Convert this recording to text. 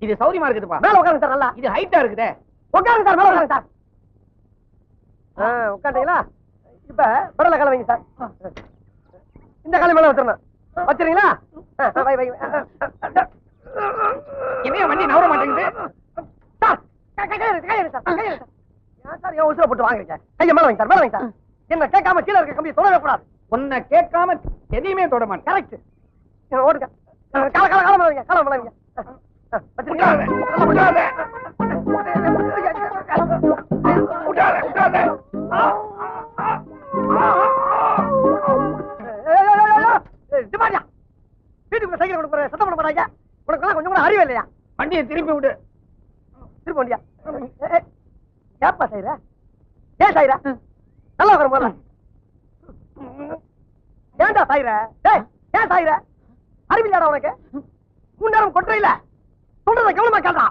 இது சௌரியமா இருக்குதுப்பா. மேல உட்காருங்க சார். நல்லா இது ஹைட்டா இருக்குதே. உட்காருங்க சார். மேல உட்காருங்க சார். உட்காந்துங்களா? இப்ப படல கால வைங்க சார். இந்த காலை மேல வச்சிடணும். வச்சிருங்களா? இனிமே வண்டி நவர மாட்டேங்குது சார். கையெடு சார். கையெடு சார். ஏன் சார் ஏன் உசுர போட்டு வாங்குறீங்க? கையை மேல வைங்க சார். மேல வைங்க சார். என்ன கேட்காம கீழே இருக்க கம்பியை தொடவே கூடாது. உன்னை கேட்காம எதையுமே தொட மாட்டேன். கரெக்ட். ஓடுங்க. கால மேல வைங்க. கால மேல வைங்க. வச்சிருங்களா? வீட்டுக்குள்ள சைக்கிள் கொண்டு போற சத்தம் பண்ண மாட்டாங்க. உனக்கு கொஞ்சம் கூட அறிவு இல்லையா? வண்டியை திருப்பி விடு. திருப்ப வண்டியா? ஏப்பா செய்யற? ஏன் செய்யற? நல்லா உட்கார போல. ஏன்டா சாயிர? டேய், ஏன் சாயிர? அறிவில்லாடா உனக்கு? முன்னேறம் கொட்டற இல்ல. சொல்றத கவனமா கேளுடா.